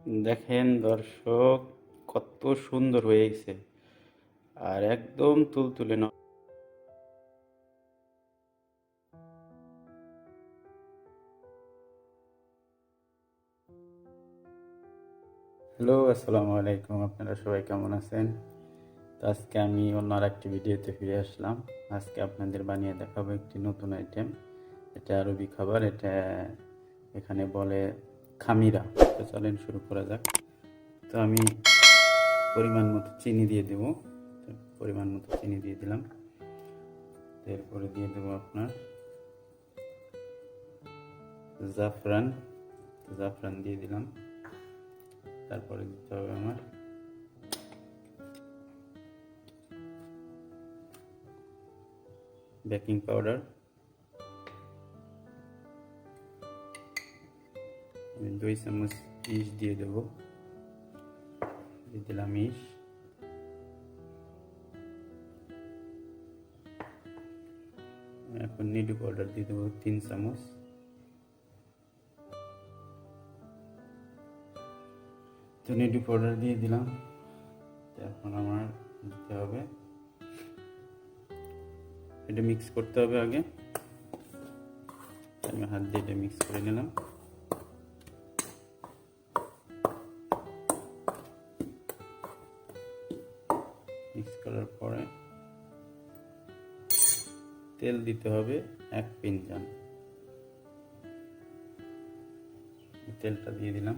দেখেন দর্শক, কত সুন্দর হয়েছে আর একদম তুলতুলে হ্যালো, আসসালামু আলাইকুম। আপনারা সবাই কেমন আছেন? তো আজকে আমি অন্য আর একটি ভিডিওতে ফিরে আসলাম। আজকে আপনাদের বানিয়ে দেখাবো একটি নতুন আইটেম। এটা আরবি খাবার। এটা এখানে বলে খামিরা। তো চলেন শুরু করা যাক। তো আমি পরিমাণ মতো চিনি দিয়ে দেব। পরিমাণ মতো চিনি দিয়ে দিলাম। এরপরে দিয়ে দেবো আপনার জাফরান। জাফরান দিয়ে দিলাম। তারপরে দিতে হবে আমার বেকিং পাউডার। আমি 2 চামচ ইস দিয়ে দেব। দিয়ে দিলাম ইস। এখন নিডু পাউডার দিয়ে দেবো 3 চামচ। তো নিডু পাউডার দিয়ে দিলাম। এখন আমার দিতে হবে, এটা মিক্স করতে হবে আগে। আমি হাত দিয়ে এটা মিক্স করে নিলাম। মিক্স করার পরে তেল দিতে হবে 1 পিঞ্জান। তেলটা দিয়ে দিলাম।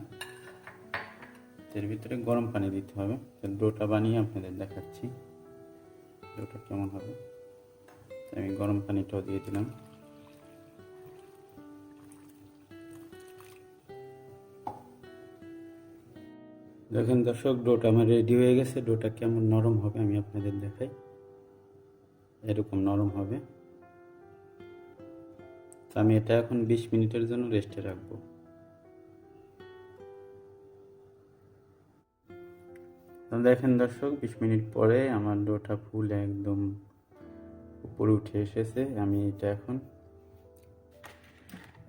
এর ভিতরে গরম পানি দিতে হবে। ডোটা বানিয়ে আপনাদের দেখাচ্ছি ডোটা কেমন হবে। আমি গরম পানিটাও দিয়ে দিলাম। দেখেন দর্শক, ডোটা আমার রেডি হয়ে গেছে। ডোটা কেমন নরম হবে আমি আপনাদের দেখাই। এরকম নরম হবে। তো আমি এটা এখন 20 মিনিটের জন্য রেস্টে রাখবো। দেখেন দর্শক, 20 মিনিট পরে আমার ডোটা ফুলে একদম উপরে উঠে এসেছে। আমি এটা এখন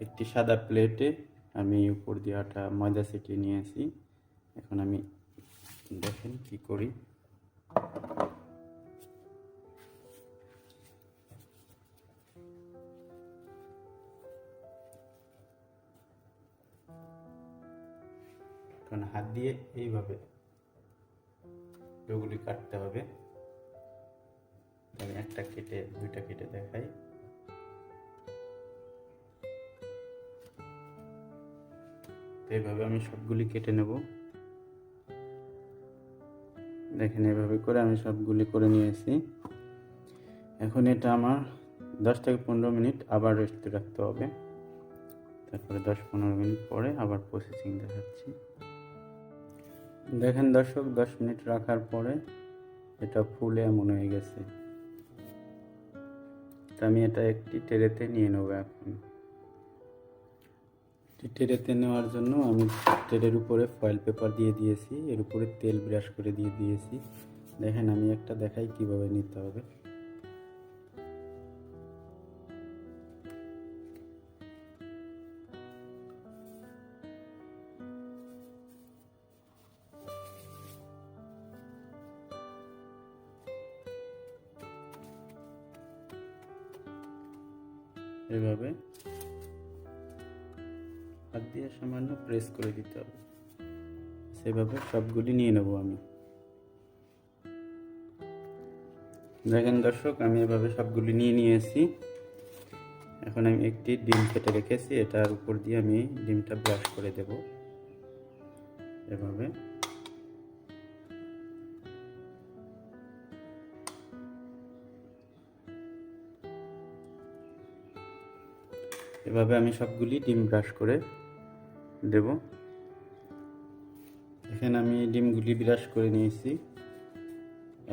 একটি সাদা প্লেটে আমি উপর দিয়ে আটা ময়দা ছিটিয়ে নিয়ে আসি। এখন আমি দেখেন কি করি। কারণ হাত দিয়ে এইভাবে ডোগুলি কাটতে হবে। আমি একটা কেটে দুইটা কেটে দেখাই। তো এইভাবে আমি সবগুলি কেটে নেব। দেখেন এইভাবে করে আমি সবগুলি করে নিয়েছি। এখন এটা আমার 10 থেকে 15 মিনিট আবার রেস্টে রাখতে হবে। তারপরে 10-15 মিনিট পরে আবার প্রসেসিং দেখাচ্ছি। দেখেন দর্শক, 10 মিনিট রাখার পরে এটা ফুলে এমন হয়ে গেছে। তো আমি এটা একটি ট্রেতে নিয়ে নেব। এখন ট্রেতে নেওয়ার জন্য আমি ট্রের উপরে ফয়েল পেপার দিয়ে দিয়েছি। এর উপরে তেল ব্রাশ করে দিয়ে দিয়েছি। দেখেন আমি একটা দেখাই কিভাবে নিতে হবে। এভাবে হাত দিয়ে সামান্য প্রেস করে দিতে হবে। সেভাবে সবগুলি নিয়ে নেব আমি। দেখেন দর্শক, আমি এভাবে সবগুলি নিয়ে নিয়েছি। এখন আমি একটি ডিম কেটে রেখেছি, এটার উপর দিয়ে আমি ডিমটা ব্রাশ করে দেব। এভাবে এভাবে আমি সবগুলি ডিম ব্রাশ করে দেব। এখানে আমি ডিমগুলি ব্রাশ করে নিয়েছি।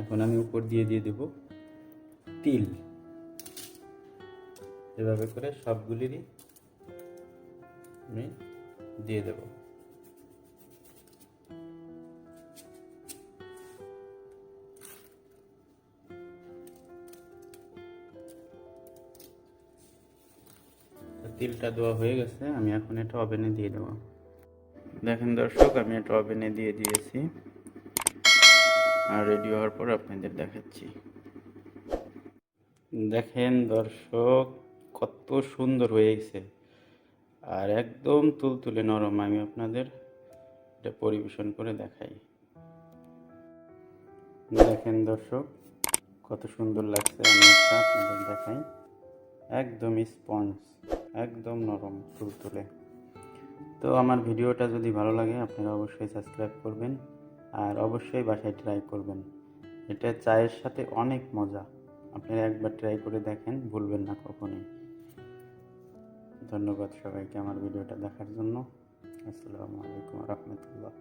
এখন আমি উপর দিয়ে দেব তিল। এভাবে করে সবগুলিরই আমি দিয়ে দেব। তিলটা দেওয়া হয়ে গেছে। আমি এখন এটা ওভেনে দিয়ে দেবো। দেখেন দর্শক, আমি এটা ওভেনে দিয়ে দিয়েছি, আর রেডি হওয়ার পর আপনাদের দেখাচ্ছি। দেখেন দর্শক, কত সুন্দর হয়ে গেছে আর একদম তুলতুলে নরম। আমি আপনাদের এটা পরিবেশন করে দেখাই। দেখেন দর্শক, কত সুন্দর লাগছে। আমি একটা আপনাদের দেখাই, একদম স্পঞ্জ, একদম নরম তুলতুলে। তো আমার ভিডিওটা যদি ভালো লাগে আপনারা অবশ্যই সাবস্ক্রাইব করবেন, আর অবশ্যই বাসায় ট্রাই করবেন। এটা চায়ের সাথে অনেক মজা। আপনারা একবার ট্রাই করে দেখেন, ভুলবেন না কখনোই। ধন্যবাদ সবাইকে আমার ভিডিওটা দেখার জন্য। আসসালামু আলাইকুম রহমতুল্লাহ।